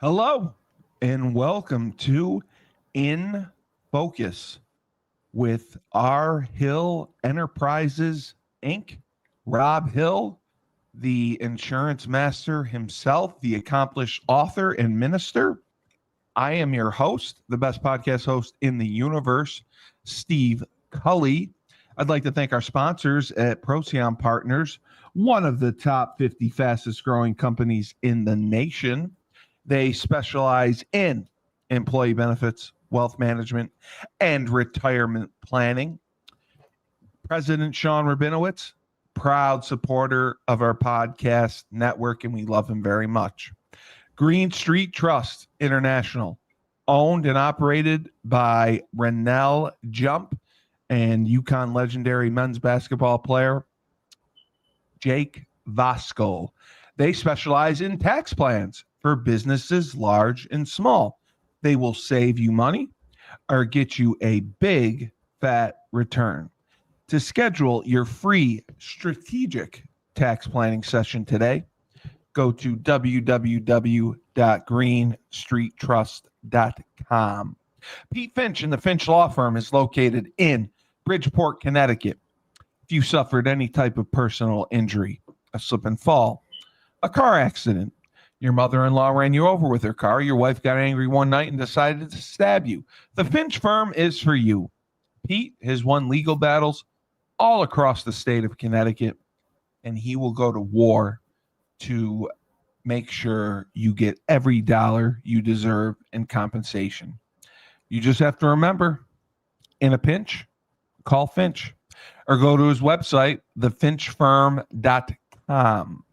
Hello and welcome to In Focus with R. Hill Enterprises, Inc. Robb Hill, the insurance master himself, the accomplished author and minister. I am your host, the best podcast host in the universe, Steve Cully. I'd like to thank our sponsors at Procyon Partners, one of the top 50 fastest growing companies in the nation. They specialize in employee benefits, wealth management, and retirement planning. President Sean Rabinowitz, proud supporter of our podcast network, and we love him very much. Green Street Trust International, owned and operated by Rennell Jump and UConn legendary men's basketball player Jake Vasco. They specialize in tax plans for businesses large and small. They will save you money or get you a big fat return. To schedule your free strategic tax planning session today, go to www.greenstreettrust.com. Pete Finch and the Finch Law Firm is located in Bridgeport, Connecticut. If you suffered any type of personal injury, a slip and fall, a car accident, your mother-in-law ran you over with her car, your wife got angry one night and decided to stab you, the Finch firm is for you. Pete has won legal battles all across the state of Connecticut, and he will go to war to make sure you get every dollar you deserve in compensation. You just have to remember, in a pinch, call Finch or go to his website, thefinchfirm.com.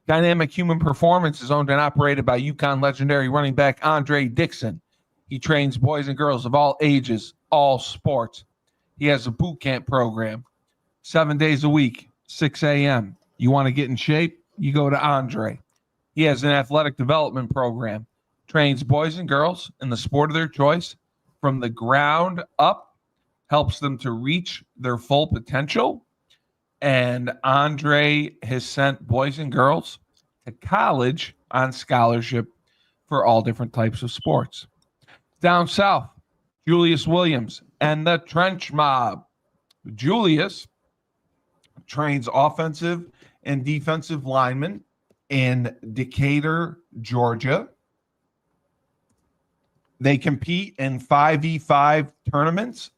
Dynamic Human Performance is owned and operated by UConn legendary running back Andre Dixon. He trains boys and girls of all ages, all sports. He has a boot camp program, 7 days a week, 6 a.m. You want to get in shape? You go to Andre. He has an athletic development program, trains boys and girls in the sport of their choice from the ground up, helps them to reach their full potential. And Andre has sent boys and girls to college on scholarship for all different types of sports. Down south, Julius Williams and the Trench Mob. Julius trains offensive and defensive linemen in Decatur, Georgia. They compete in 5v5 tournaments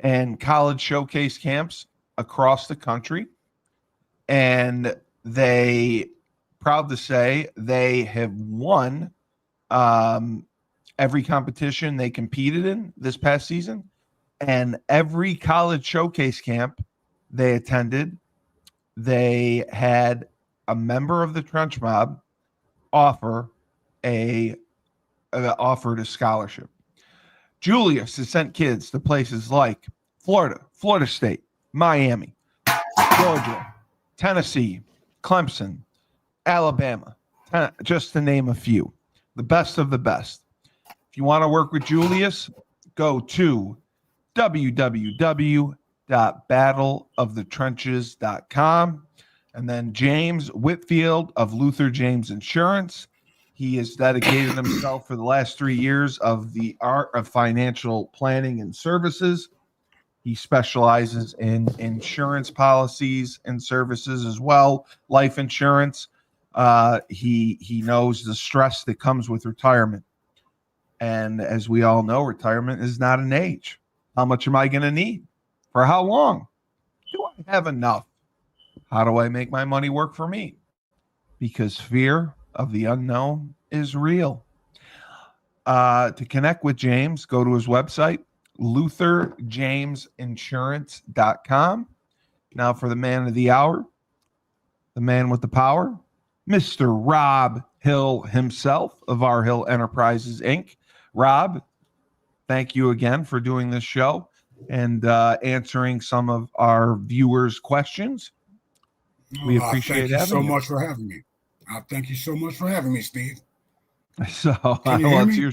and college showcase camps across the country, and they, proud to say, they have won every competition they competed in this past season, and every college showcase camp they attended, they had a member of the Trench Mob offered a scholarship. Julius has sent kids to places like Florida, Florida State, Miami, Georgia, Tennessee, Clemson, Alabama, just to name a few. The best of the best. If you want to work with Julius, go to www.battleofthetrenches.com. And then James Whitfield of Luther James Insurance. He has dedicated himself for the last 3 years of the art of financial planning and services. He specializes in insurance policies and services as well, life insurance. He knows the stress that comes with retirement. And as we all know, retirement is not an age. How much am I going to need? For how long? Do I have enough? How do I make my money work for me? Because fear of the unknown is real. To connect with James, go to his website, LutherJamesInsurance.com. Now for the man of the hour, the man with the power, Mr. Robb Hill himself of R. Hill Enterprises, Inc. Robb, thank you again for doing this show and answering some of our viewers' questions. We appreciate having you. Thank you so much for having me. Thank you so much for having me, Steve. So Can you hear me?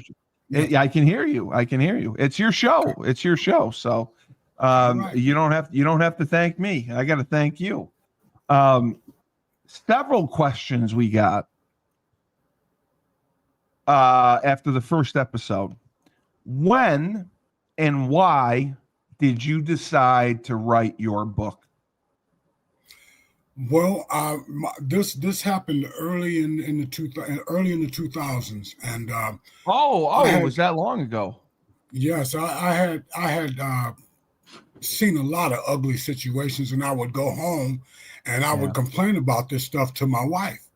Yeah, I can hear you. I can hear you. It's your show. It's your show. So right. you don't have to thank me. I got to thank you. Several questions we got. after the first episode. When and why did you decide to write your book? Well, this happened early in the 2000s, and It was that long ago. yes, I had seen a lot of ugly situations, and I would go home and I would complain about this stuff to my wife,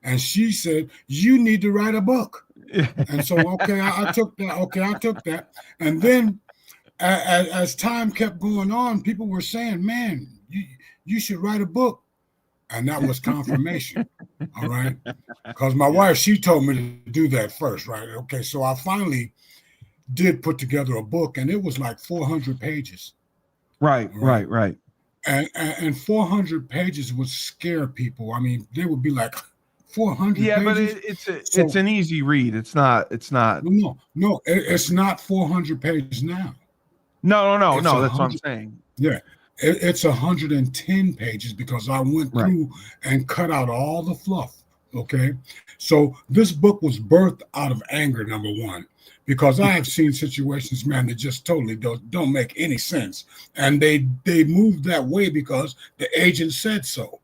and she said, "You need to write a book." And so, I took that, and then as time kept going on, people were saying, "Man, you should write a book." And that was confirmation. All right. Because my wife, she told me to do that first. Right. Okay. So I finally did put together a book, and it was like 400 pages. Right. And 400 pages would scare people. I mean, they would be like 400 Yeah, pages. But it's an easy read. It's not. No, it's not 400 pages now. No. That's what I'm saying. Yeah. It's 110 pages because I went through and cut out all the fluff. Okay. So this book was birthed out of anger, number one, because I have seen situations, man, that just totally don't make any sense. And they moved that way because the agent said so.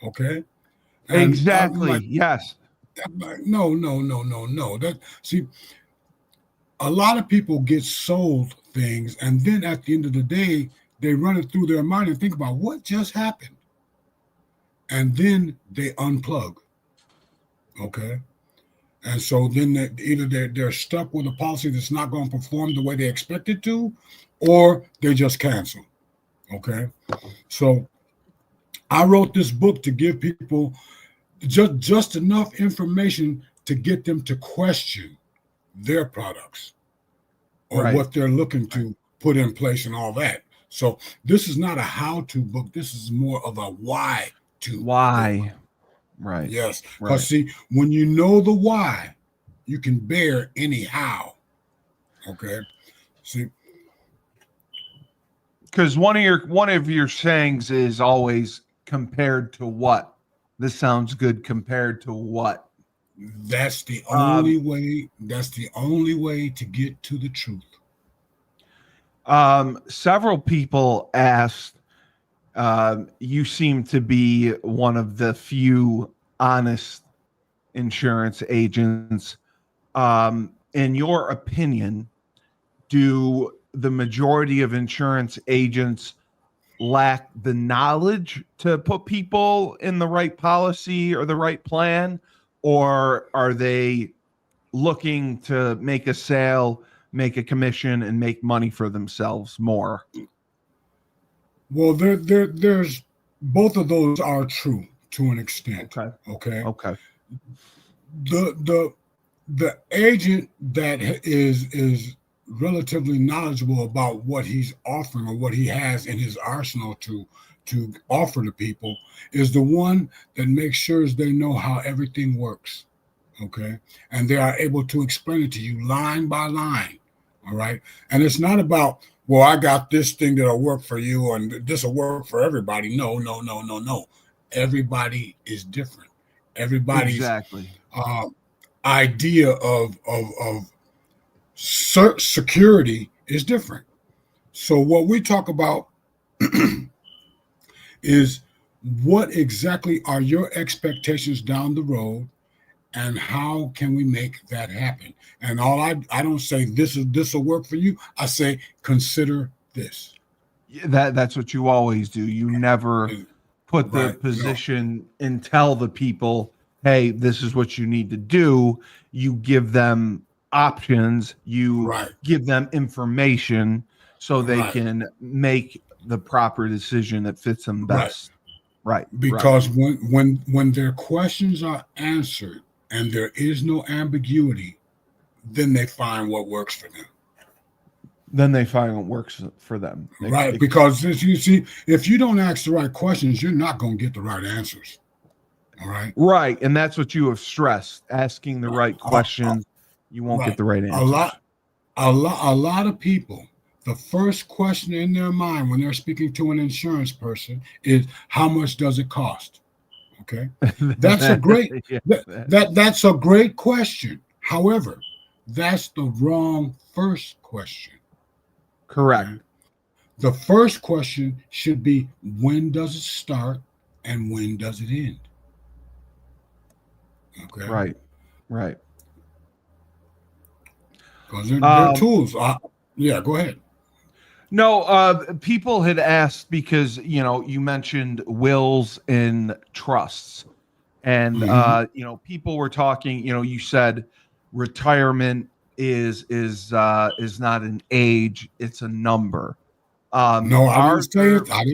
Okay. And exactly. Yes. No. See, a lot of people get sold things, and then at the end of the day, they run it through their mind and think about what just happened. And then they unplug. Okay. And so then either they're stuck with a policy that's not going to perform the way they expect it to, or they just cancel. Okay. So I wrote this book to give people just enough information to get them to question their products or what they're looking to put in place and all that. So this is not a how-to book. This is more of a why-to. Why? Right. Yes. Because see, when you know the why, you can bear any how. Okay. See. Because one of your sayings is always compared to what? This sounds good compared to what? That's the only way. That's the only way to get to the truth. Several people asked, you seem to be one of the few honest insurance agents. In your opinion, do the majority of insurance agents lack the knowledge to put people in the right policy or the right plan, or are they looking to make a sale, make a commission, and make money for themselves more? Well, there's both of those are true to an extent. Okay. The agent that is relatively knowledgeable about what he's offering or what he has in his arsenal to offer to people is the one that makes sure they know how everything works. Okay. And they are able to explain it to you line by line. All right. And it's not about, well, I got this thing that'll work for you and this will work for everybody. No. Everybody is different. Everybody's idea of security is different. So what we talk about is what exactly are your expectations down the road, and how can we make that happen? And I don't say this will work for you. I say consider this. That's what you always do. You never put the position and tell the people, hey, this is what you need to do. You give them options. You give them information so they can make the proper decision that fits them best. Right. Because when their questions are answered and there is no ambiguity, then they find what works for them. Right. Because as you see, if you don't ask the right questions, you're not going to get the right answers. All right. Right. And that's what you have stressed. Asking the right questions, you won't get the right answers. A lot of people, the first question in their mind when they're speaking to an insurance person is, how much does it cost? Okay. That's a great that's a great question. However, that's the wrong first question. Correct. Okay? The first question should be, when does it start and when does it end? Okay. Right. Right. Because they're Um, tools. Yeah, go ahead. no, people had asked because, you mentioned wills and trusts. And Hmm. people were talking, you said retirement is not an age, it's a number. No, I didn't Are say there it. I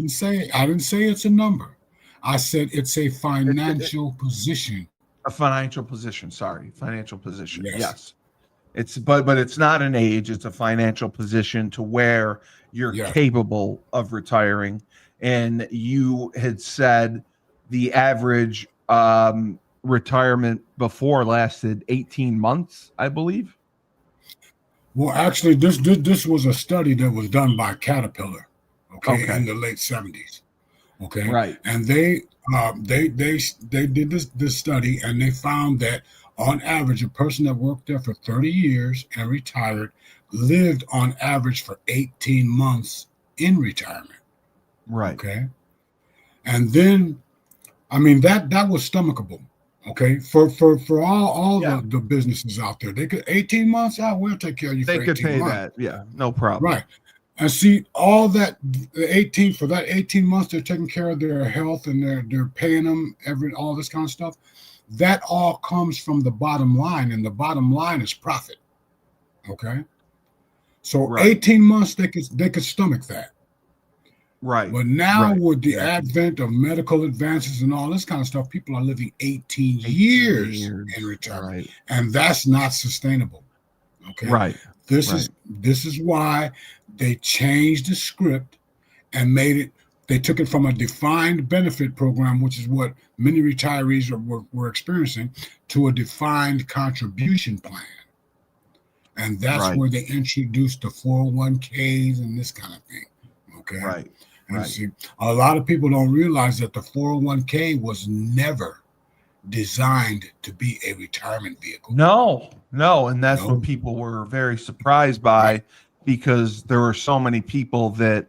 didn't say it's a number. I said it's a it's financial position. a financial position, sorry, financial position. Yes. Yes. But it's not an age, it's a financial position to where you're Yes. capable of retiring. And you had said the average retirement before lasted 18 months, I believe. Well, actually, this was a study that was done by Caterpillar, okay, in Okay. the late 70s. Okay, Right. and they did this study, and they found that on average, a person that worked there for 30 years and retired lived on average for 18 months in retirement. Right. Okay, and then I mean that was stomachable. Okay, for all Yeah. the businesses out there, they could 18 months out. We'll take care of you They for could 18 pay months. that. Yeah. No problem. Right. And see all that the 18 for that 18 months, they're taking care of their health and they're paying them all this kind of stuff. That all comes from the bottom line, and the bottom line is profit. Okay. So Right. 18 months they could stomach that. Right. But now Right. with the Exactly. advent of medical advances and all this kind of stuff, people are living 18 18 years in years. retirement. Right. And that's not sustainable. Okay. Right. This Right. is why they changed the script and made it. They took it from a defined benefit program, which is what many retirees were experiencing, to a defined contribution plan. And that's Right. where they introduced the 401ks and this kind of thing. Okay. Right. And Right. see, a lot of people don't realize that the 401k was never designed to be a retirement vehicle. No, no. And that's what No. people were very surprised Right. by because there were so many people that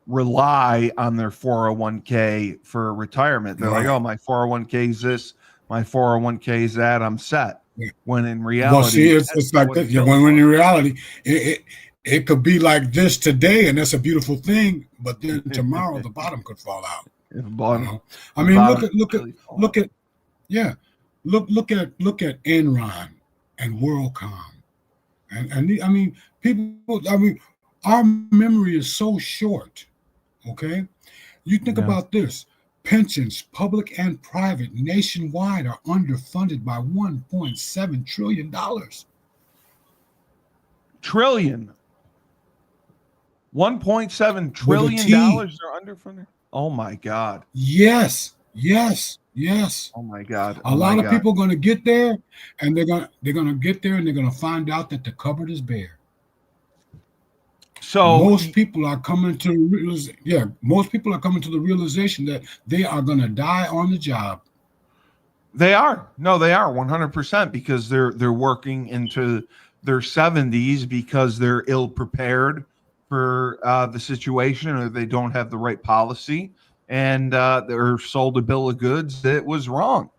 rely on their 401k for retirement. They're like, Right. oh, my 401k is this, my 401k is that, I'm set. Yeah. When in Well, see, reality, that's it's not like what this. it's Yeah, built when for. in reality, it could be like this today, and that's a beautiful thing. But then tomorrow, the bottom could fall out. If the You bottom, know, I the mean, bottom really fall look out. at yeah, look at Enron and WorldCom, I mean, people. I mean, our memory is so short. Okay, you think Yeah. about this. Pensions, public and private, nationwide are underfunded by $1.7 trillion. Trillion. $1.7 With a trillion T. dollars are underfunded. Oh my God. Yes, yes, yes. Oh my God. A Oh my lot of God. people are going to get there, and they're gonna get there, and they're going to find out that the cupboard is bare. So Most people are coming to most people are coming to the realization that they are going to die on the job. they are. No, they are 100% because they're working into their 70s because they're ill prepared for the situation or they don't have the right policy and they're sold a bill of goods that was wrong.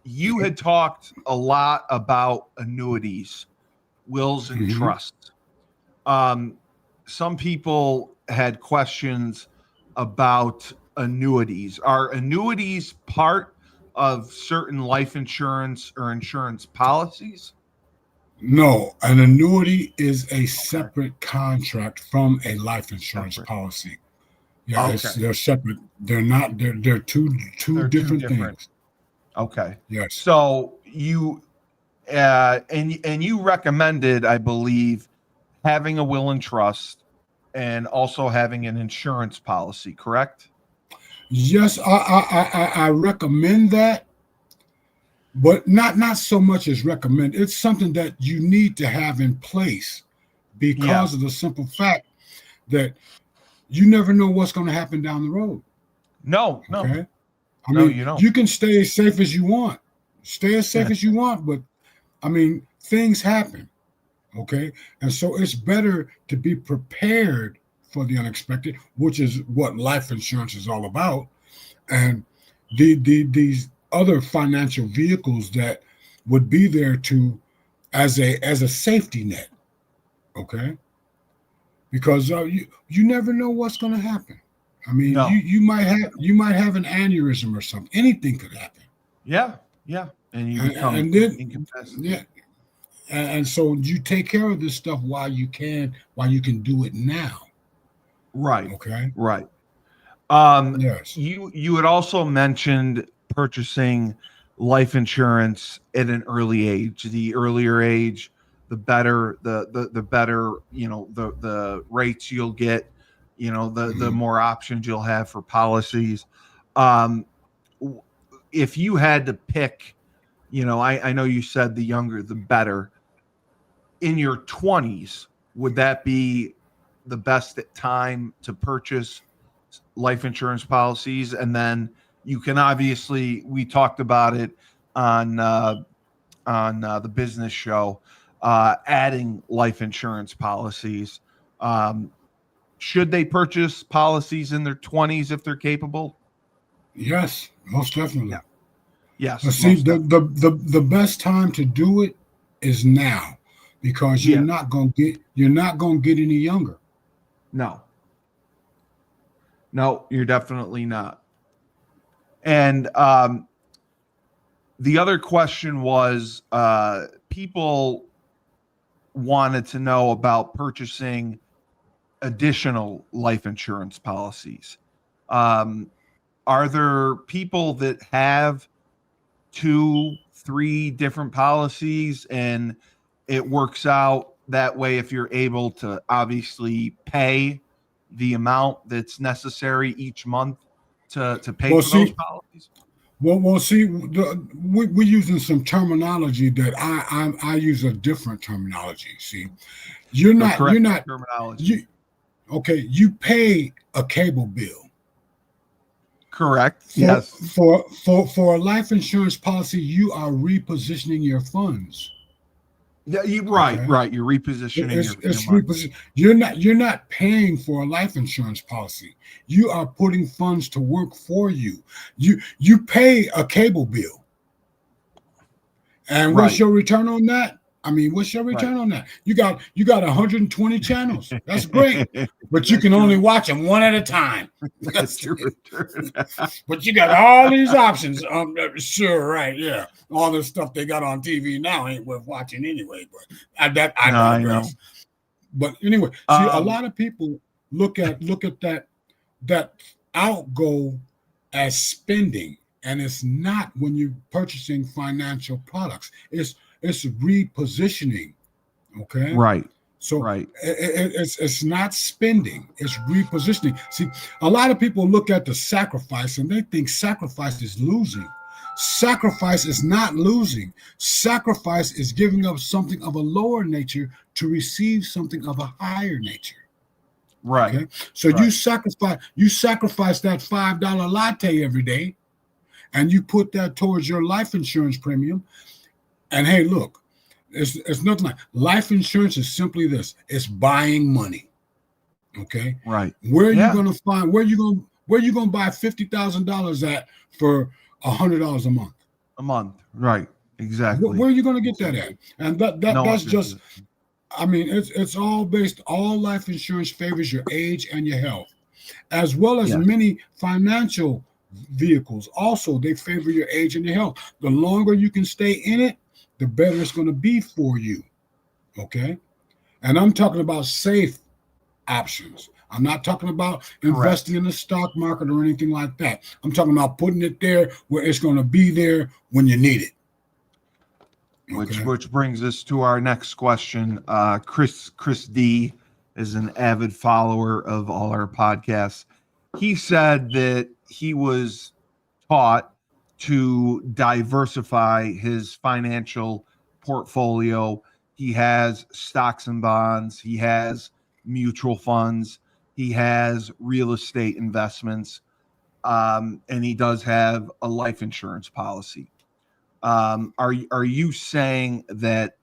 You had talked a lot about annuities, wills, and Mhm. trusts. Um, some people had questions about annuities. Are annuities part of certain life insurance or insurance policies? No, an annuity is a Okay, separate contract from a life insurance separate. policy. Yeah, Okay, they're separate. They're not. They're two they're two different different. things. Okay, Yes. so you and you recommended, I believe, having a will and trust and also having an insurance policy, correct? Yes, I recommend that, but not so much as recommend. It's something that you need to have in place Yeah. because of the simple fact that you never know what's going to happen down the road. No, no, Okay. I no, mean, you don't. you can stay as safe as you want, stay as safe as you want, but I mean, things happen. Okay. And so it's better to be prepared for the unexpected, which is what life insurance is all about. And these other financial vehicles that would be there to as a safety net. Okay. Because you never know what's going to happen. I mean, No. you might have an aneurysm or something. Anything could happen. Yeah. Yeah. And you become And then incapacitated. and so you take care of this stuff while you can do it now. Right. Okay. Right. Yes. You had also mentioned purchasing life insurance at an early age. The earlier age, the better the better, the rates you'll get, the Mhm. more options you'll have for policies. Um, if you had to pick, I know you said the younger the better. In your 20s, would that be the best time to purchase life insurance policies? And then you can obviously, we talked about it on the business show, adding life insurance policies. Um, should they purchase policies in their 20s if they're capable? Yes, most Yeah. definitely. But Yes, see, most definitely. the best time to do it is now, because Yeah. you're not gonna get any younger. No. No, you're definitely not. And the other question was, people wanted to know about purchasing additional life insurance policies. Um, are there people that have two, three different policies and it works out that way if you're able to obviously pay the amount that's necessary each month to pay Well, for those see, policies? we're using some terminology that I use a different terminology. See, So you're correct not terminology. you okay. You pay a cable bill Correct. Yes. for a life insurance policy. You are repositioning your funds. Yeah, right, Okay. right. You're repositioning your It's money. reposition. You're not paying for a life insurance policy. You are putting funds to work for you. You pay a cable bill, and what's Right, your return on that? I mean, what's your right. return on that? You got 120 channels. That's great, but you can That's only your watch them one at a time. that's your return. But you got all these options. Sure, right, yeah. All this stuff they got on TV now ain't worth watching anyway. But I No, I know. digress. But anyway, see, a Um, lot of people look at that outgo as spending, and it's not when you're purchasing financial products. It's repositioning. Okay, right, so right, it's not spending, it's repositioning. See, a lot of people look at the sacrifice and they think sacrifice is losing. Sacrifice is not losing. Sacrifice is giving up something of a lower nature to receive something of a higher nature. right, Okay, so right, you sacrifice that $5 latte every day, and you put that towards your life insurance premium. And hey, look, it's nothing like life insurance is simply this: it's buying money. Okay, right. where are you Yeah, going to find where you going to buy $50,000 at for $100 a month? a month. Right. Exactly. Where are you going to get that at? Exactly. And No one that's can do just, it. I mean, it's all based. All life insurance favors your age and your health, as well as Yes. many financial vehicles. Also, they favor your age and your health. The longer you can stay in it, the better it's going to be for you. Okay, and I'm talking about safe options. I'm not talking about investing Correct. in the stock market or anything like that. I'm talking about putting it there where it's going to be there when you need it. Which Okay. which brings us to our next question. Chris D is an avid follower of all our podcasts. He said that he was taught to diversify his financial portfolio. He has stocks and bonds, he has mutual funds, he has real estate investments, and he does have a life insurance policy. Are you saying that,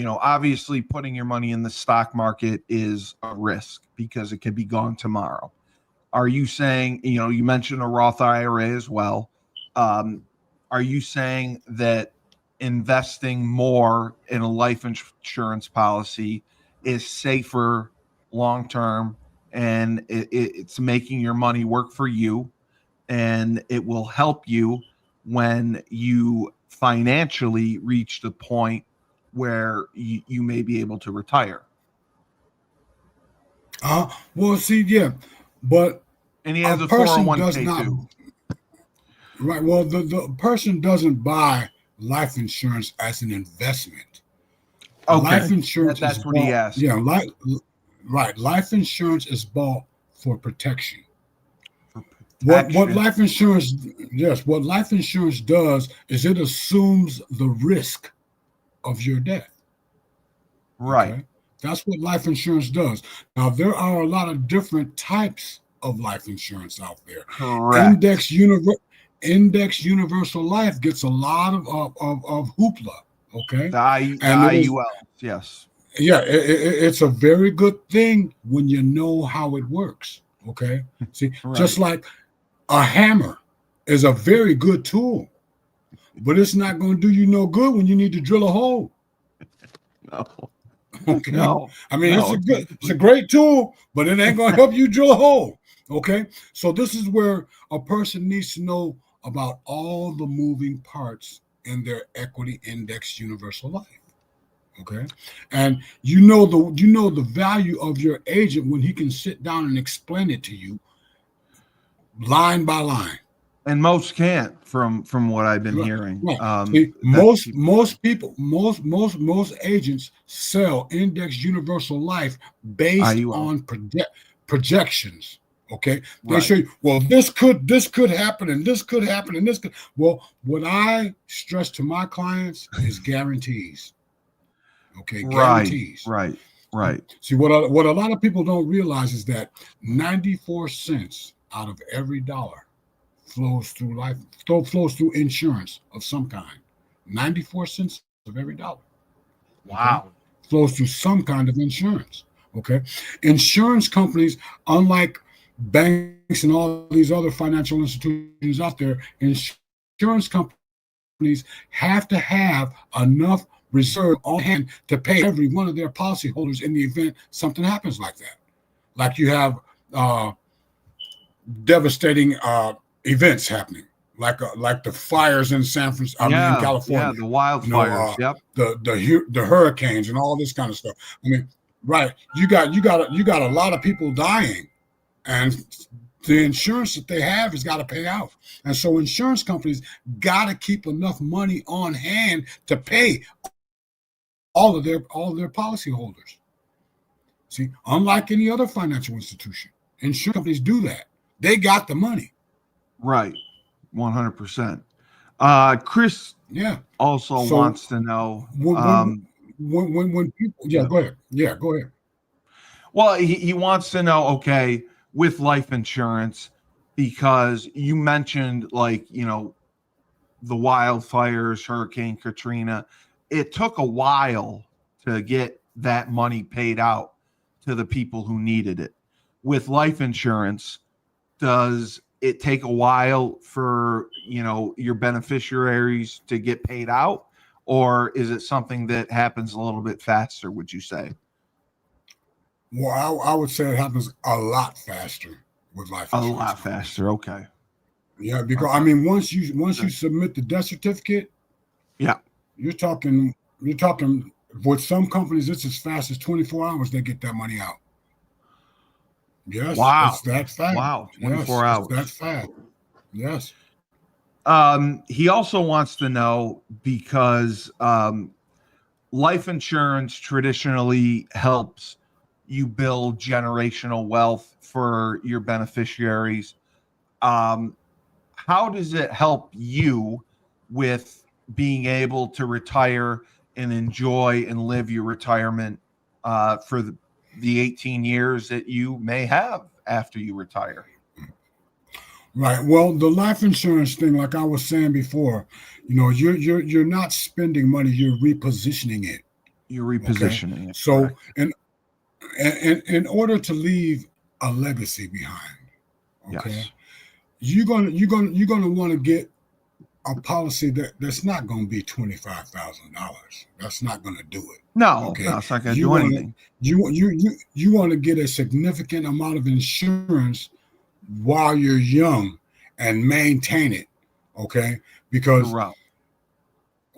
obviously putting your money in the stock market is a risk because it could be gone tomorrow? Are you saying, you mentioned a Roth IRA as well? Are you saying that investing more in a life insurance policy is safer long term, and it's making your money work for you, and it will help you when you financially reach the point where you may be able to retire? Well, see, yeah, but And he a has a person does 401k not, too. right? Well, the person doesn't buy life insurance as an investment. Okay, Life insurance is that's what he bought, asked. yeah, right. Life insurance is bought for protection. For What protection. life insurance, yes, what life insurance does is it assumes the risk of your death. Right. Okay. That's what life insurance does. Now, there are a lot of different types of life insurance out there. Correct. Index univer- Index Universal Life gets a lot of hoopla. Okay. The And it is, IUL. Yes. yeah, it's a very good thing when you know how it works. Okay. See, Right. just like a hammer is a very good tool, but it's not going to do you no good when you need to drill a hole. No. Okay. No. I mean, No. it's a great tool, but it ain't gonna help you drill a hole. Okay. So this is where a person needs to know about all the moving parts in their equity index universal life. Okay. And you know the value of your agent when he can sit down and explain it to you line by line. And most can't, from what I've been Right. hearing. Right. See, That most people, most agents sell index universal life based IUL. on projections. Okay. They Right. show you, well, this could happen and this could happen and this could. Well, what I stress to my clients is guarantees. Okay, Right. guarantees. Right. Right. See, what a lot of people don't realize is that 94 cents out of every dollar flows through insurance of some kind. 94 cents of every dollar. Okay. Wow. Flows through some kind of insurance. Okay. Insurance companies, unlike banks and all these other financial institutions out there, insurance companies have to have enough reserve on hand to pay every one of their policyholders in the event something happens like that. Like you have uh, devastating events happening, like the fires in San Francisco, I mean in Yeah. Yeah. California. The You know, wildfires. Yep. the hurricanes and all this kind of stuff. I mean, right? You got a lot of people dying, and the insurance that they have has got to pay out. And so insurance companies got to keep enough money on hand to pay all of their policyholders. See, unlike any other financial institution, insurance companies do that. They got the money. Right. 100%. Chris Yeah. also So wants to know. when people, yeah, Yeah. go ahead. Yeah, go ahead. Well, he wants to know, okay, with life insurance, because you mentioned, like, the wildfires, Hurricane Katrina, it took a while to get that money paid out to the people who needed it. With life insurance, does it take a while for, your beneficiaries to get paid out, or is it something that happens a little bit faster, would you say? Well, I would say it happens a lot faster with life A insurance lot companies. faster. Okay. Yeah, because I Okay. mean, once you Okay. submit the death certificate, Yeah. you're talking with some companies, it's as fast as 24 hours they get that money out. Yes, Wow. it's that fast. Wow. Yes, 24 it's that hours. fast. Yes. He also wants to know, because life insurance traditionally helps you build generational wealth for your beneficiaries. Um, how does it help you with being able to retire and enjoy and live your retirement for the 18 years that you may have after you retire? Right. Well, the life insurance thing, like I was saying before, you're not spending money, you're repositioning it. You're Okay. repositioning it, So correct? in order to leave a legacy behind, okay, Yes. you're gonna want to get a policy that's not going to be $25,000. That's not going to do it. No, Okay, no, it's not going to you do want to anything. you want to get a significant amount of insurance while you're young and maintain it. Okay, because Correct.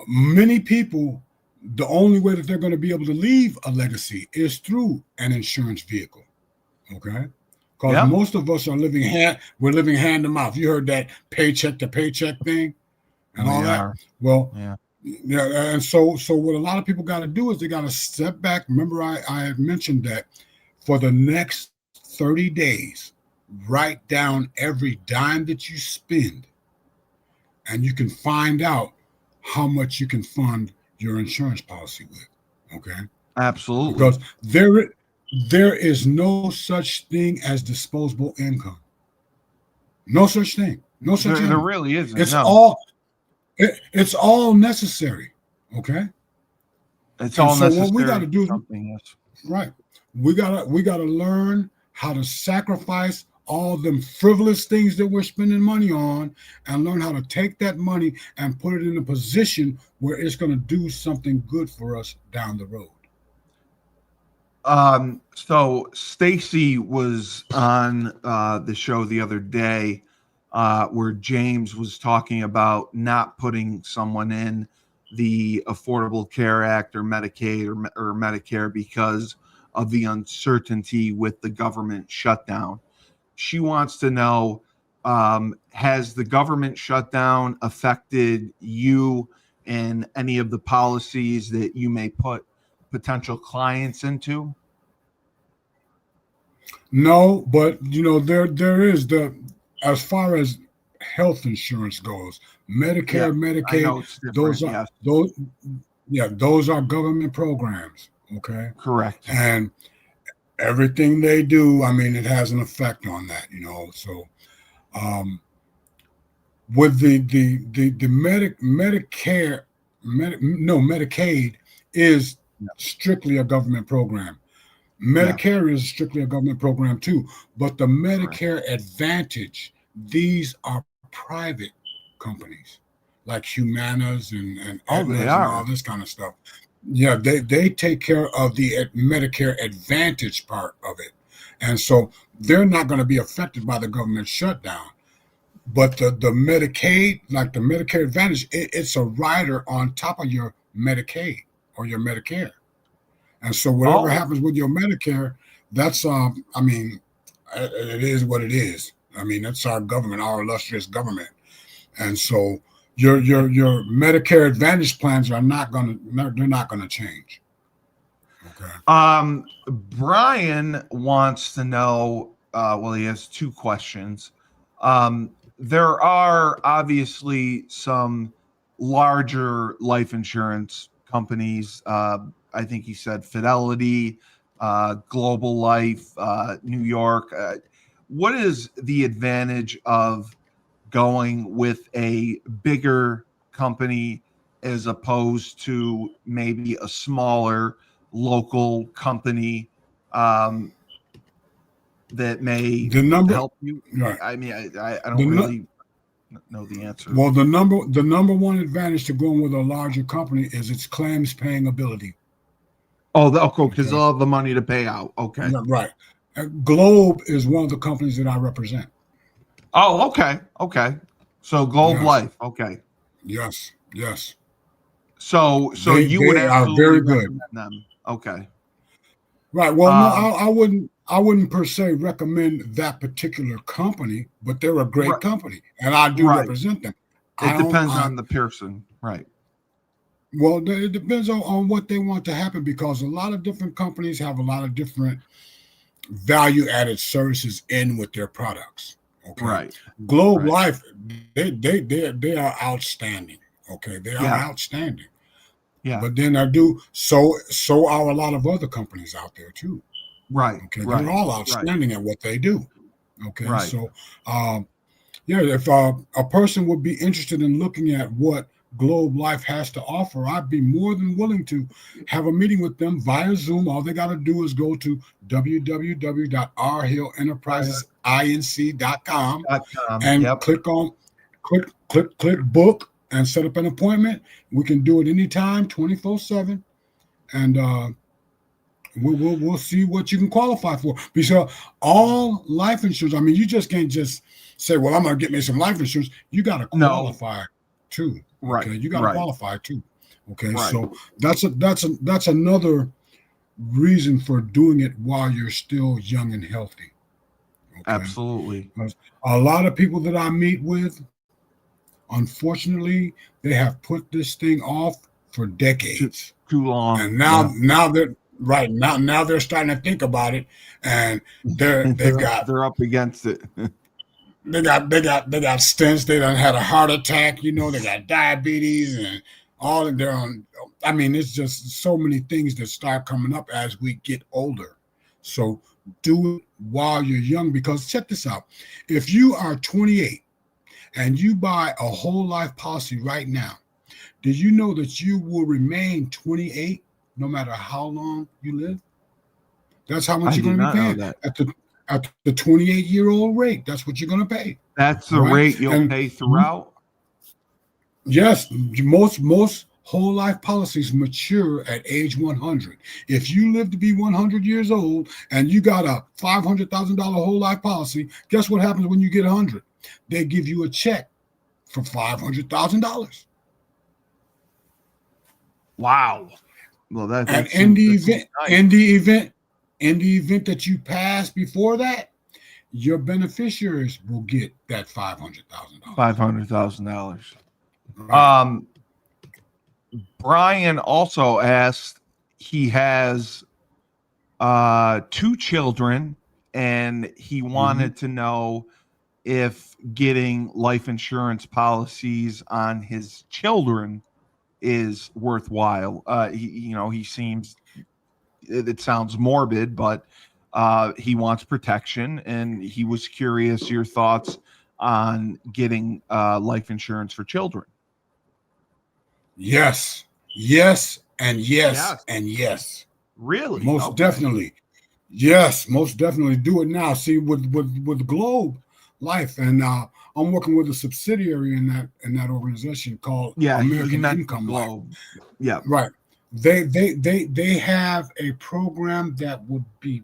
many people, the only way that they're going to be able to leave a legacy is through an insurance vehicle. Okay, because Yep. most of us are we're living hand to mouth. You heard that paycheck to paycheck thing and all We that. are. Well, Yeah. yeah, and so what a lot of people got to do is they got to step back. Remember, I had mentioned that for the next 30 days, write down every dime that you spend, and you can find out how much you can fund your insurance policy with. Okay, Absolutely. because there is no such thing as disposable income. No such thing. No such There thing. really isn't. It's No, all it's all necessary. Okay. it's And all so what we got necessary to for do, something. Yes. right? We gotta learn how to sacrifice all them frivolous things that we're spending money on, and learn how to take that money and put it in a position where it's going to do something good for us down the road. So Stacy was on the show the other day, where James was talking about not putting someone in the Affordable Care Act or Medicaid or Medicare because of the uncertainty with the government shutdown. She wants to know, has the government shutdown affected you and any of the policies that you may put potential clients into? No, but there is the as far as health insurance goes, Yeah, Medicare, I Medicaid, know it's those different. are Yes, those yeah, those are government programs. Okay. correct. And everything they do, I mean, it has an effect on that. So um, with the Medicare, no, Medicaid is Yeah. strictly a government program. Yeah, Medicare is strictly a government program too, but the correct. Medicare Advantage, these are private companies like Humanas and Oh, they Aetna's and all are. this kind of stuff. Yeah, they take care of the Medicare Advantage part of it, and so they're not going to be affected by the government shutdown. But the Medicaid, like the Medicare Advantage, it's a rider on top of your Medicaid or your Medicare. And so whatever Oh, happens with your Medicare, that's I mean, it is what it is. I mean, that's our government, our illustrious government. And so your Medicare Advantage plans are not gonna they're not gonna change. Okay. Brian wants to know. Well, he has two questions. There are obviously some larger life insurance companies. I think he said Fidelity, Global Life, New York. What is the advantage of going with a bigger company as opposed to maybe a smaller local company, um, that may The number help you? right. I mean, I The don't nu- really know the answer. well the number one advantage to going with a larger company is its claims paying ability. Oh, okay, because Okay. they'll have the money to pay out. Okay. Yeah, right. Globe is one of the companies that I represent. Oh, okay. Okay. So Globe Yes. Life. Okay. Yes. Yes. So They you would they are absolutely very good. recommend them. Okay. Right. Well, no, Um, I wouldn't per se recommend that particular company, but they're a great right, company, and I do right. represent them. I It don't. depends on the person. Right. Well, it depends on what they want to happen because a lot of different companies have a lot of different value added services in with their products. Okay. Right. Globe Right. Life, they are outstanding. Okay, they are Yeah. outstanding. Yeah. But then I do so are a lot of other companies out there too. Right. Okay, they're Right. all Right. outstanding at what they do. Okay, Right. so um, Yeah, if a person would be interested in looking at what Globe Life has to offer, I'd be more than willing to have a meeting with them via Zoom. All they got to do is go to www.rhillenterprisesinc.com and Yep. click book and set up an appointment. We can do it anytime, 24/7, and we'll see what you can qualify for. Because all life insurance, I mean, you just can't just say, "Well, I'm going to get me some life insurance." You got to No. qualify too. Right. Okay, you got to Right. qualify too. Okay, Right. so that's another reason for doing it while you're still young and healthy. Okay? Absolutely. A lot of people that I meet with, unfortunately, they have put this thing off for decades. Too long. And now they're right now they're starting to think about it, and they're up against it. they got stents. They done had a heart attack. They got diabetes and all of their own. I mean, it's just so many things that start coming up as we get older. So do it while you're young, because check this out. If you are 28 and you buy a whole life policy right now, did you know that you will remain 28 no matter how long you live? That's how much you're going to be paying at the 28-year-old rate. That's what you're going to pay. That's the rate you'll pay throughout? Yes. Most whole life policies mature at age 100. If you live to be 100 years old and you got a $500,000 whole life policy, guess what happens when you get 100? They give you a check for $500,000. Wow. Well, and in the event that you pass before that, your beneficiaries will get that $500,000. $500,000. Right. Brian also asked, he has 2 children, and he wanted to know if getting life insurance policies on his children is worthwhile. He seems, it sounds morbid, but he wants protection, and he was curious your thoughts on getting life insurance for children. Yes, and yes. Really? Most definitely. Yes, most definitely. Do it now. See, with Globe Life, and I'm working with a subsidiary in that organization called American Income Globe. Life. Yeah, right. They have a program that would be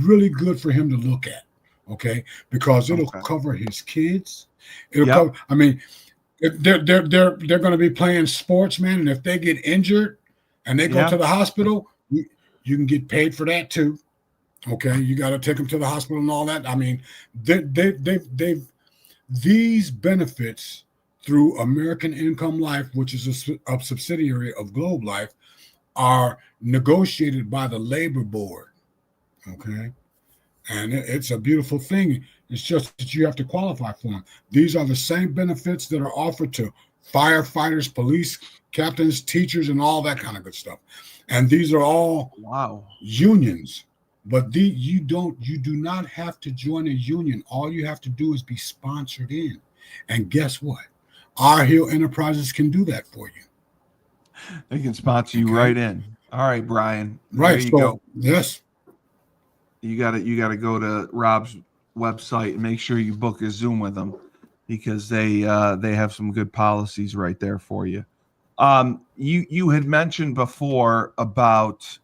really good for him to look at. Okay, because it'll cover his kids. It'll cover. I mean, they're going to be playing sports, man, and if they get injured and they go to the hospital, you can get paid for that too. Okay, you got to take them to the hospital and all that. I mean, these benefits through American Income Life, which is a subsidiary of Globe Life, are negotiated by the labor board. Okay, and it's a beautiful thing. It's just that you have to qualify for them. These are the same benefits that are offered to firefighters, police captains, teachers, and all that kind of good stuff. And these are all unions. But you do not have to join a union. All you have to do is be sponsored in. And guess what? Our Hill Enterprises can do that for you. They can sponsor you right in. All right, Brian. Right. There you go. Yes. You gotta go to Robb's website and make sure you book a Zoom with them, because they have some good policies right there for you. You had mentioned before about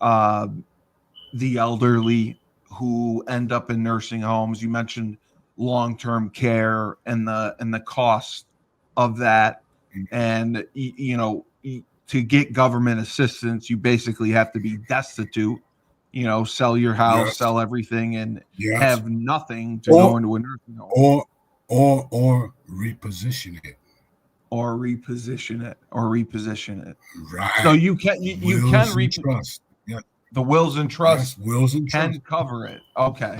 the elderly who end up in nursing homes. You mentioned long-term care and the cost of that, and to get government assistance, you basically have to be destitute. Sell your house, sell everything, and have nothing to go into a nursing home. Or reposition it. Or reposition it. Right. So you can trust. Yeah. The wills and trusts can cover it. Okay.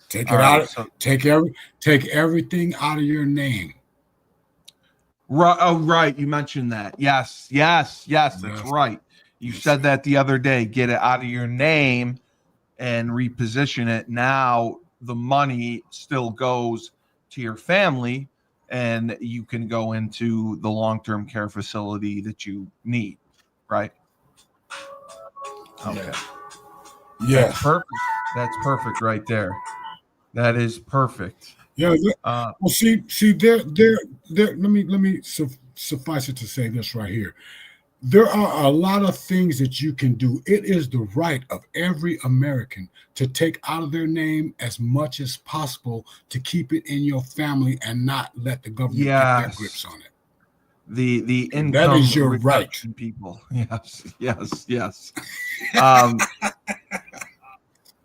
Take it out. So, take everything out of your name. Right. Oh, right. You mentioned that. Yes. That's right. You said that the other day. Get it out of your name and reposition it. Now the money still goes to your family, and you can go into the long-term care facility that you need, right? Okay. Yes. That's perfect. That's perfect right there. That is perfect. Yeah. Uh, Well, see, there. Let me suffice it to say this right here. There are a lot of things that you can do. It is the right of every American to take out of their name as much as possible to keep it in your family and not let the government get their grips yes. on it. The That income is your right. reduction people. Yes. Um,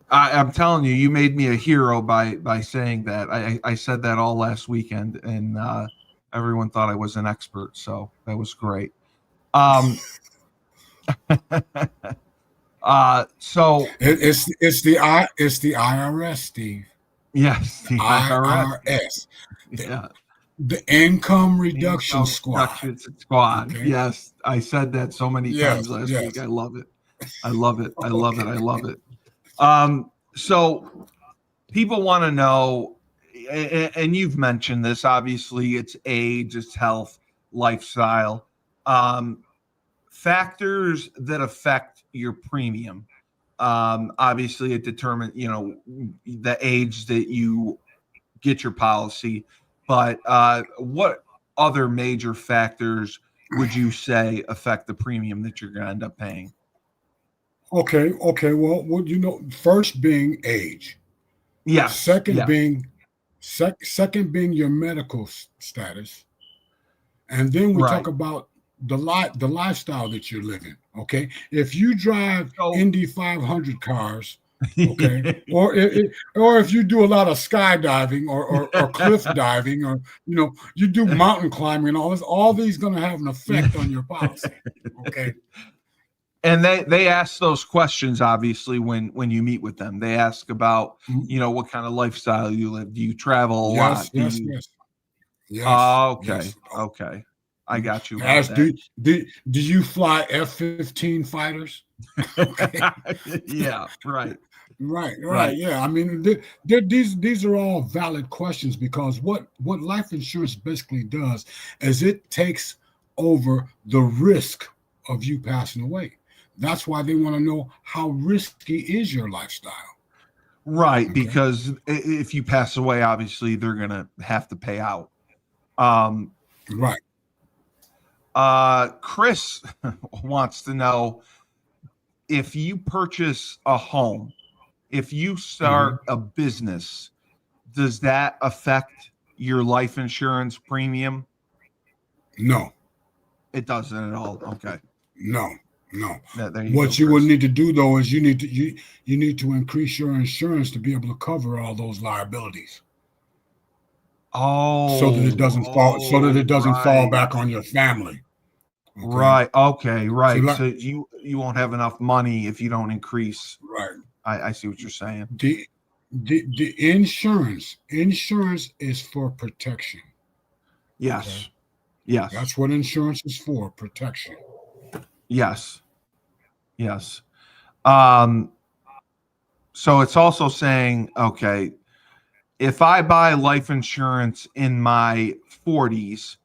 I'm telling you, you made me a hero by saying that. I said that all last weekend, and everyone thought I was an expert. So that was great. Um, so It's the IRS, Steve. yes, the IRS. IRS, Yeah, the Income Reduction income Squad. reduction squad. Okay. Yes, I said that so many times Yes. last week. Yes. I love it. I love it. I love it. Okay. I love it. So people want to know, and you've mentioned this. Obviously, it's age, it's health, lifestyle, factors that affect your premium. Obviously, it determines, the age that you get your policy, but what other major factors would you say affect the premium that you're going to end up paying? Okay. Okay. Well, first being age. Yes, Second yes, being second being your medical status, and then we talk right. about the lifestyle that you're living. Okay, if you drive So, Indy 500 cars, okay, or if you do a lot of skydiving or cliff diving, or you do mountain climbing and all this, all these going to have an effect on your policy. Okay. and they ask those questions obviously when you meet with them. They ask about, Mhm. what kind of lifestyle you live. Do you travel a Yes. lot? Do Yes. you? Yes. Yes. Okay, Yes. okay, I got you about Ask, that. do you fly F-15 fighters? Okay. Yeah, right, Right. right. Yeah. I mean, these are all valid questions, because what life insurance basically does is it takes over the risk of you passing away. That's why they want to know how risky is your lifestyle. Right, Okay. because if you pass away, obviously they're gonna have to pay out. Um, Right. Chris wants to know, if you purchase a home, if you Hmm. start a business, does that affect your life insurance premium? No. It doesn't at all. Okay. No. No. There you go, What you would Chris. need to do though is you need to increase your insurance to be able to cover all those liabilities, so that it doesn't fall Right. back on your family. Okay. Right. Okay. See, Right. like, So you won't have enough money if you don't increase. right. I see what you're saying. The insurance is for protection. Okay. Yes. Yes. That's what insurance is for, protection. Yes. Yes. Um, so it's also saying, okay, if I buy life insurance in my 40s,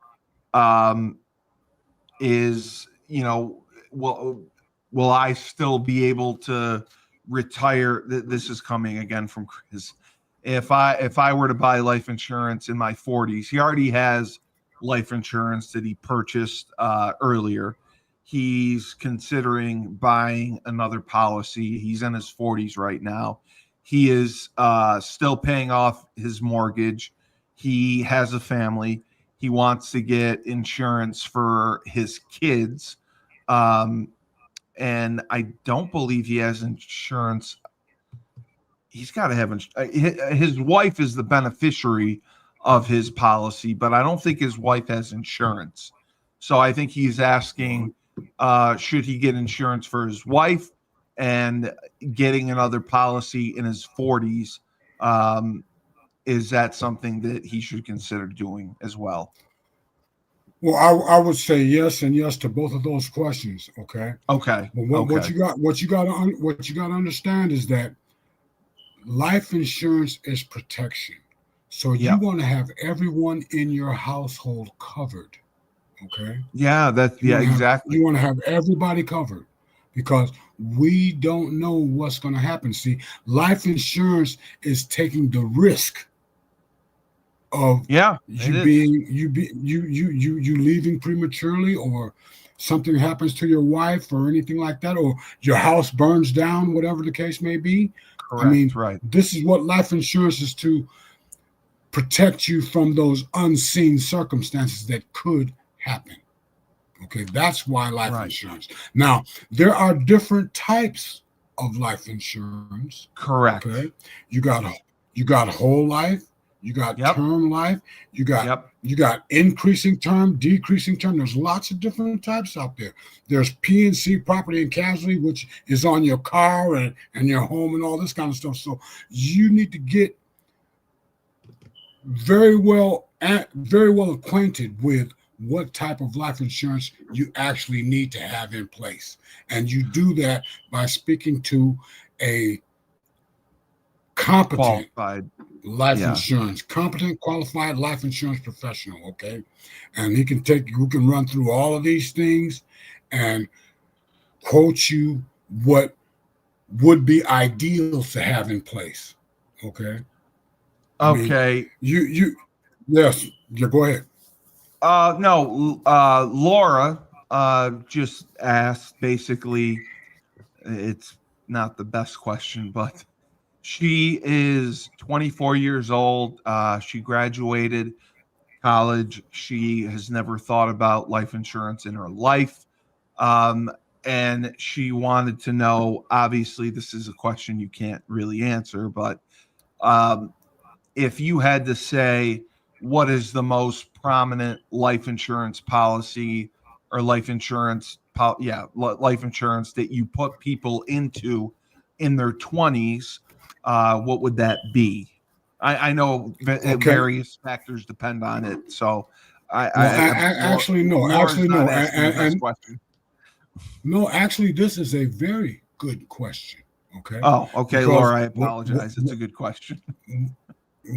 um, is, will I still be able to retire? This is coming again from Chris. If I were to buy life insurance in my 40s, he already has life insurance that he purchased earlier. He's considering buying another policy. He's in his 40s right now. He is still paying off his mortgage. He has a family. He wants to get insurance for his kids. Um, and I don't believe he has insurance. He's got to have his wife is the beneficiary of his policy, but I don't think his wife has insurance. So I think he's asking, should he get insurance for his wife, and getting another policy in his 40s? Is that something that he should consider doing as well? Well, I would say yes and yes to both of those questions. Okay. Okay. But what Okay. you got what you got to understand is that life insurance is protection. So you Yep. want to have everyone in your household covered. Okay. Yeah, exactly. You want to have everybody covered because we don't know what's going to happen. See, life insurance is taking the risk of Yeah, it you is. being you leaving prematurely, or something happens to your wife or anything like that, or your house burns down, whatever the case may be. I Correct, mean, right. this is what life insurance is, to protect you from those unseen circumstances that could happen. Okay, that's why life Right. insurance. Now, there are different types of life insurance. Okay, Correct. you got you got whole life, you got Yep. term life, you got Yep. you got increasing term, decreasing term. There's lots of different types out there. There's P&C, property and casualty, which is on your car and your home and all this kind of stuff. So you need to get very well acquainted with what type of life insurance you actually need to have in place. And you do that by speaking to a competent Qualified. life Yeah. insurance, competent, qualified life insurance professional. Okay. And who can run through all of these things and quote you what would be ideal to have in place. Okay. I mean, Okay. yes, yeah, go ahead. No, Laura just asked, basically, it's not the best question, but she is 24 years old. She graduated college. She has never thought about life insurance in her life. Um, and she wanted to know, obviously, this is a question you can't really answer, but um, if you had to say what is the most prominent life insurance policy or life insurance that you put people into in their 20s, what would that be? I know Okay. various factors depend on it, so Well, actually, no. Laura's Actually, not no. asking the best question. No, actually, this is a very good question. Okay, Oh, okay, because Laura, I apologize. It's a good question.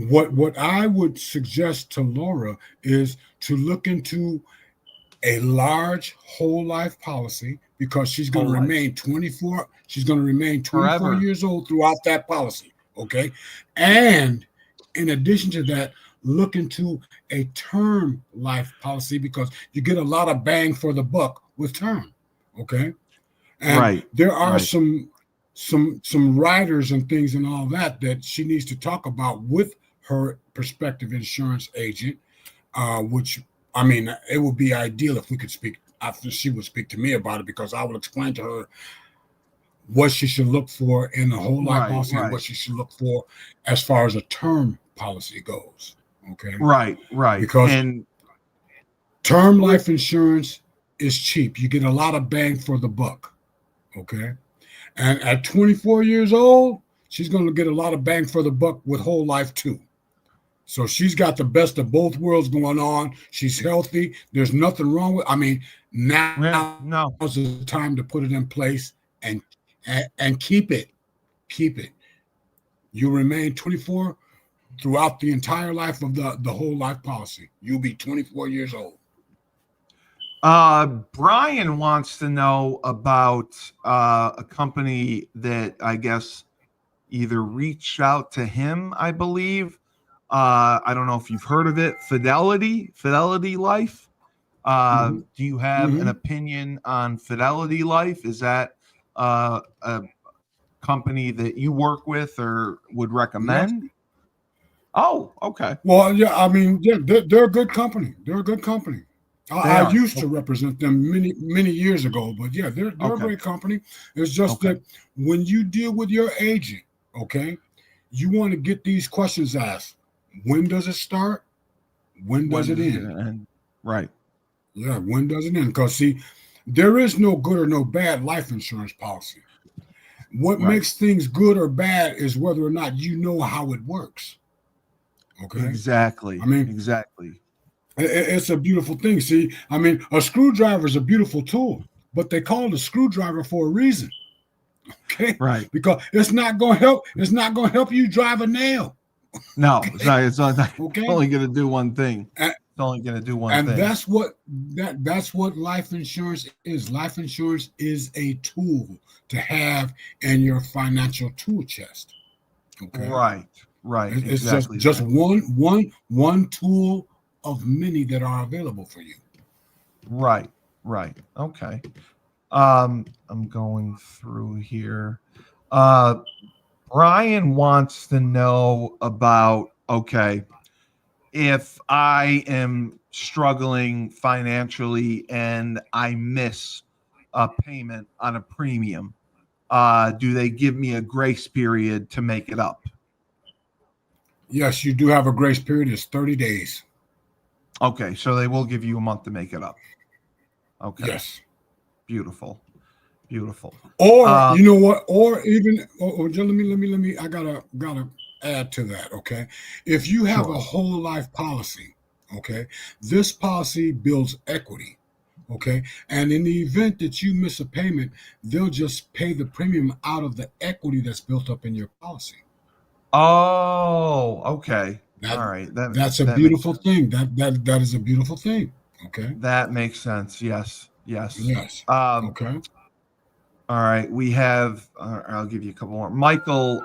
what I would suggest to Laura is to look into a large whole life policy, because she's going Whole to life, remain 24. She's going to remain 24 forever. years old throughout that policy. Okay, and in addition to that, look into a term life policy, because you get a lot of bang for the buck with term. Okay, and Right, there are right. some riders and things and all that she needs to talk about with her prospective insurance agent, which, I mean, it would be ideal if we could speak after she would speak to me about it, because I will explain to her what she should look for in a whole life Right, policy and right, what she should look for as far as a term policy goes. Okay, right, right. because And term with life insurance is cheap. You get a lot of bang for the buck. Okay. And at 24 years old, she's going to get a lot of bang for the buck with whole life too. So she's got the best of both worlds going on. She's healthy. There's nothing wrong with. I mean, yeah, now no, is the time to put it in place and and keep it. Keep it. You remain 24 throughout the entire life of the whole life policy. You'll be 24 years old. Brian wants to know about a company that I guess either reached out to him, I believe. I don't know if you've heard of it. Fidelity Life. Mm-hmm. Do you have an Mm-hmm. opinion on Fidelity Life? Is that a company that you work with or would Yes. recommend? Oh, okay. Well, yeah, I mean, yeah, they're a good company. They're a good company. They I are. used to represent them many years ago, but yeah, they're a Okay. great company. It's just Okay. that when you deal with your agent, okay, you want to get these questions asked. When does it start? When does When it does it end? end? Right. Yeah, when does it end? Because see, there is no good or no bad life insurance policy. What Right. makes things good or bad is whether or not you know how it works. Okay. I Exactly. mean, Exactly. it's a beautiful thing. See, I mean, a screwdriver is a beautiful tool, but they call it a screwdriver for a reason. Okay, Right. because it's not going to help. It's not going to help you drive a nail. No, Okay? it's Okay, only going to do one thing. and, It's only going to do one and thing. that's what life insurance is. Life insurance is a tool to have in your financial tool chest. Okay, Right. Right. it's Exactly just that. one tool of many that are available for you. Right. Right. Okay. I'm going through here. Uh, Brian wants to know about, okay, if I am struggling financially and I miss a payment on a premium, do they give me a grace period to make it up? Yes, you do have a grace period. It's 30 days. Okay, so they will give you a month to make it up. Okay, Yes. beautiful, beautiful. Or you know what? Or even just let me. I gotta add to that. Okay, if you have Sure. a whole life policy, okay, this policy builds equity. Okay, and in the event that you miss a payment, they'll just pay the premium out of the equity that's built up in your policy. Oh, okay. That All right. That that's a that makes beautiful sense. thing. That is a beautiful thing. Okay. That makes sense. Yes. Yes. Yes. Um, Okay. all right. We have. I'll give you a couple more. Michael.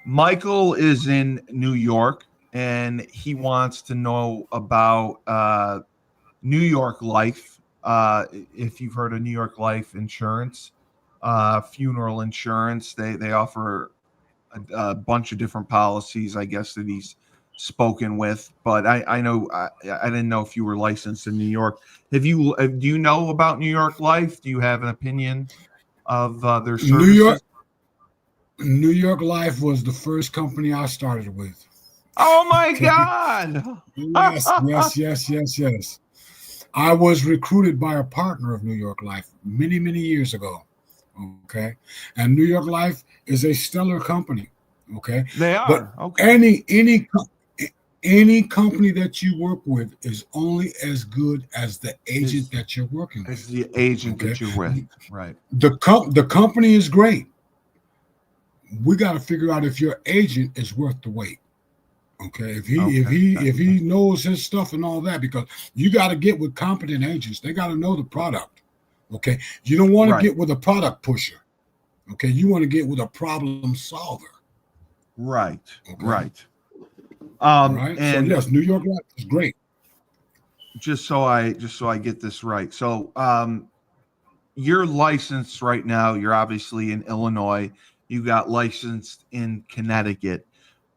Michael is in New York, and he wants to know about New York Life. If you've heard of New York Life insurance, funeral insurance, they offer a bunch of different policies, I guess, that he's spoken with. But I know I didn't know if you were licensed in New York. Do you know about New York Life? Do you have an opinion of their New York services? New York Life was the first company I started with. Oh my Okay. God! Yes. I was recruited by a partner of New York Life many years ago. Okay. And New York Life is a stellar company. Okay. They But are okay. any company that you work with is only as good as the agent Is that you're working is with. the agent Okay. that you're with, right? The company is great. We got to figure out if your agent is worth the wait. Okay, Okay, if he knows his stuff and all that, because you got to get with competent agents. They got to know the product. Okay, you don't want to right, get with a product pusher. Okay, you want to get with a problem solver. right, Okay, right. right. So And yes, New York Life is great. just so I get this right. So, you're licensed right now. You're obviously in Illinois. You got licensed in Connecticut,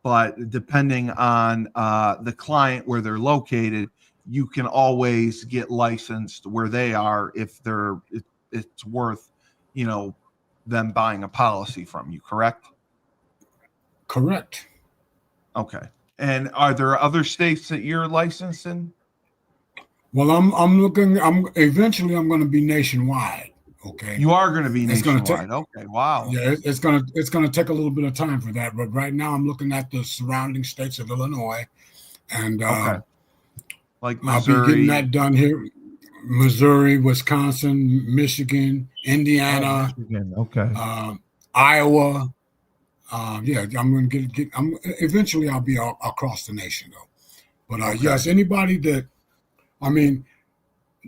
but depending on the client where they're located, you can always get licensed where they are if it's worth, you know, them buying a policy from you. Correct? Correct. Okay. And are there other states that you're licensed in? Well, I'm looking. I'm eventually I'm going to be nationwide. Okay, You are going to be it's going to take. nationwide. Okay. Wow. Yeah, it's gonna take a little bit of time for that. But right now, I'm looking at the surrounding states of Illinois, and Okay. Like I'll be getting Missouri. that done here. Missouri, Wisconsin, Michigan, Oh, Indiana, Michigan. Okay. Iowa. Yeah, I'm going to get. I'm eventually I'll be across the nation though. But Okay. yes, anybody that I mean,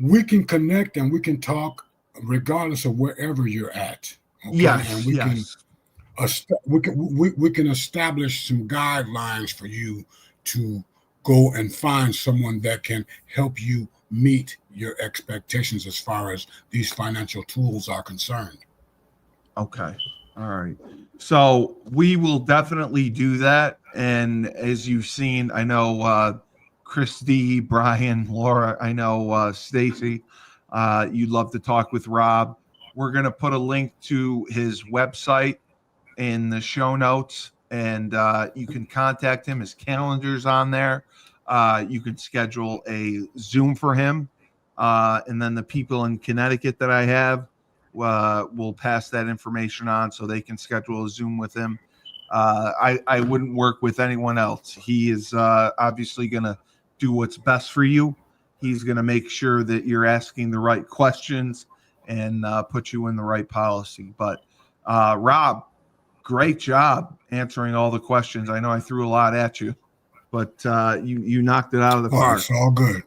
we can connect and we can talk regardless of wherever you're at. Okay, and Yes. Yes. we can establish some guidelines for you to go and find someone that can help you meet your expectations as far as these financial tools are concerned. Okay. All right. So we will definitely do that. And as you've seen, I know Christy, Brian, Laura, I know Stacy, you'd love to talk with Rob. We're going to put a link to his website in the show notes, and you can contact him. His calendar's on there. You can schedule a Zoom for him. And then the people in Connecticut that I have will pass that information on so they can schedule a Zoom with him. I wouldn't work with anyone else. He is obviously going to do what's best for you. He's going to make sure that you're asking the right questions and put you in the right policy. But Rob, great job answering all the questions. I know I threw a lot at you, but you knocked it out of the park. It's all good.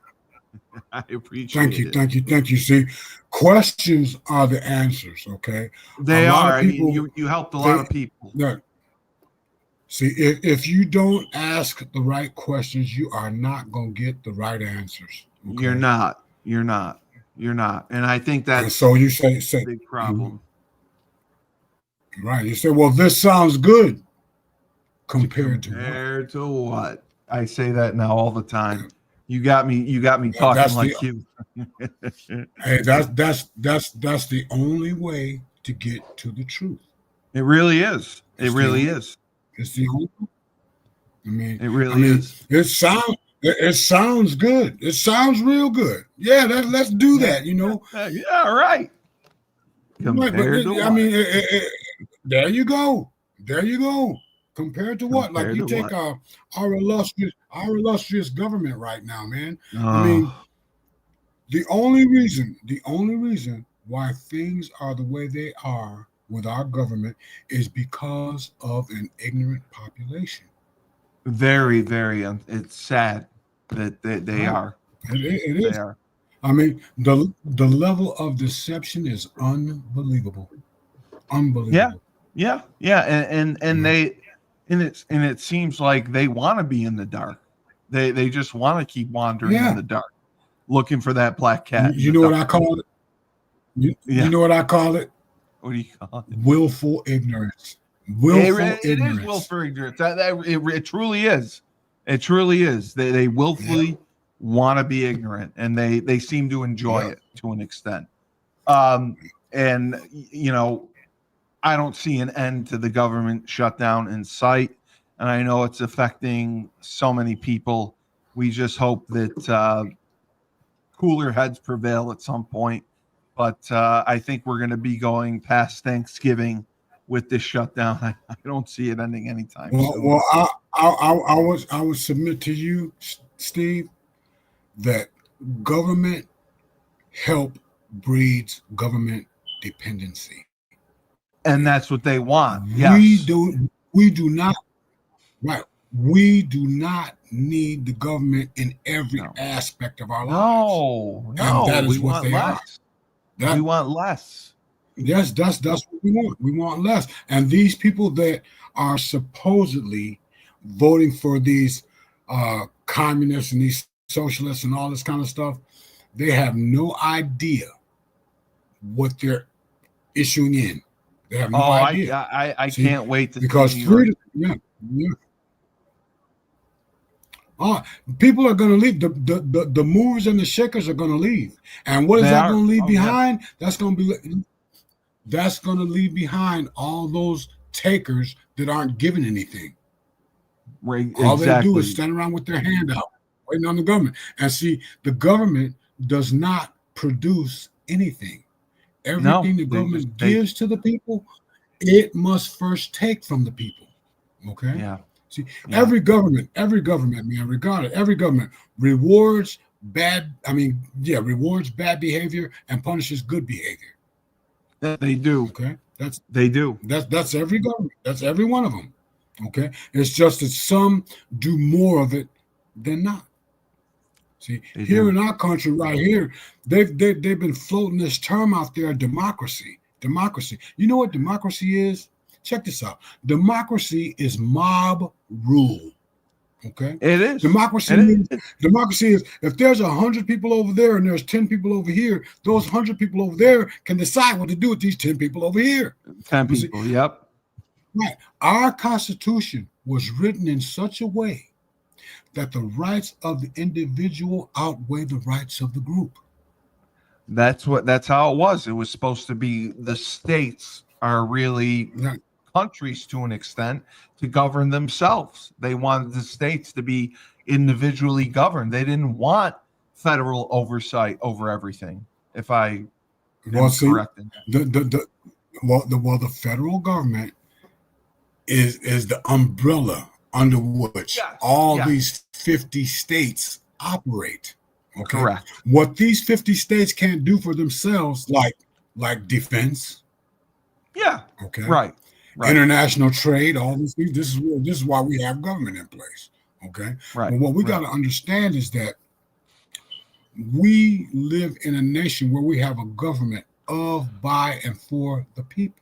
I appreciate it. Thank you. See, questions are the answers. Okay, They are. People, I mean, you helped a lot of people. Yeah. See, if you don't ask the right questions, you are not going to get the right answers. Okay? You're not. And I think that's so you say a big problem. Right. You say, well, this sounds good compared to what? I say that now all the time. You got me talking like you. Hey, that's the only way to get to the truth. It really is. It really is. It's the only. I mean, it really is. It sounds good. It sounds real good. Yeah, let's do that. You know. Yeah. Right. Compared to what? I mean, there you go. Compared to what? Like you take our illustrious government right now, man. I mean, the only reason why things are the way they are with our government is because of an ignorant population. Very, very. It's sad that they are. It is. They are. I mean, the level of deception is unbelievable. Unbelievable. Yeah. And they. And it seems like they want to be in the dark. They just want to keep wandering in the dark, looking for that black cat. You know what I call it? You know what I call it? What do you call it? Willful ignorance. It is willful ignorance. It truly is. It truly is. They willfully want to be ignorant, and they seem to enjoy it to an extent. And you know, I don't see an end to the government shutdown in sight, and I know it's affecting so many people. We just hope that cooler heads prevail at some point. But I think we're going to be going past Thanksgiving with this shutdown. I don't see it ending anytime soon. Well, I would submit to you, Steve, that government help breeds government dependency. And that's what they want. Yes. We do not need the government in every aspect of our lives. No, that is what they less. We want less. Yes, that's what we want. We want less. And these people that are supposedly voting for these communists and these socialists and all this kind of stuff, they have no idea what they're issuing in. They have no idea. I can't wait to because freedom. People are going to leave. The movers and the shakers are going to leave. And what is that going to leave behind? Yeah. That's going to leave behind all those takers that aren't given anything. Right. All they do is stand around with their hand out, waiting on the government. And see, the government does not produce anything. Everything the government gives to the people, it must first take from the people. Okay? Yeah. See, every government, man, regardless, every government rewards bad behavior and punishes good behavior. They do. Okay? That's every government. That's every one of them. Okay? It's just that some do more of it than not. See, here in our country, right here, they've been floating this term out there, democracy. Democracy. You know what democracy is? Check this out. Democracy is mob rule. Okay? It is. Democracy is if there's 100 people over there and there's 10 people over here, those 100 people over there can decide what to do with these 10 people over here. 10 people, yep. Right. Our Constitution was written in such a way that the rights of the individual outweigh the rights of the group. That's how it was. It was supposed to be the states are really countries to an extent to govern themselves. They wanted the states to be individually governed. They didn't want federal oversight over everything. If I am correct in that. The federal government is the umbrella under which these 50 states operate. Okay? Correct. What these 50 states can't do for themselves, like like defense. Yeah. Okay. Right. International trade, all these things. This is why we have government in place. Okay. Right. But what we got to understand is that we live in a nation where we have a government of, by, and for the people.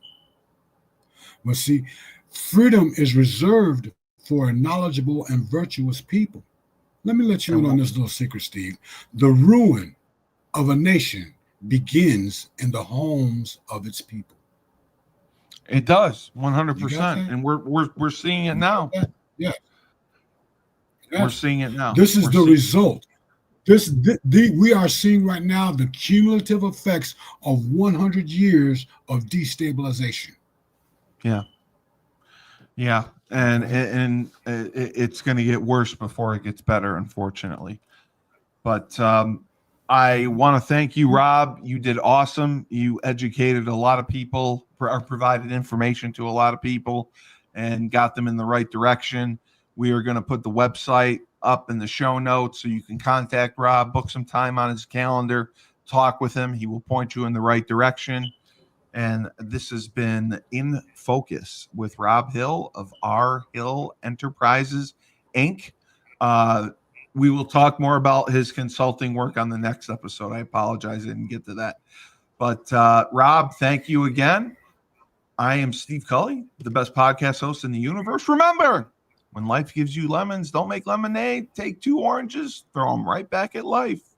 But see, freedom is reserved for a knowledgeable and virtuous people. Let me let you in on this little secret, Steve. The ruin of a nation begins in the homes of its people. It does, 100%, and we're seeing it now. Yeah, we're seeing it now. This is the result. We are seeing right now the cumulative effects of 100 years of destabilization. Yeah, and it's going to get worse before it gets better, unfortunately. But I want to thank you, Rob. You did awesome. You educated a lot of people, or provided information to a lot of people, and got them in the right direction. We are going to put the website up in the show notes so you can contact Rob, book some time on his calendar, talk with him. He will point you in the right direction. And this has been In Focus with Robb Hill of R. Hill Enterprises, Inc. We will talk more about his consulting work on the next episode. I apologize, I didn't get to that. But Rob, thank you again. I am Steve Cully, the best podcast host in the universe. Remember, when life gives you lemons, don't make lemonade. Take 2 oranges, throw them right back at life.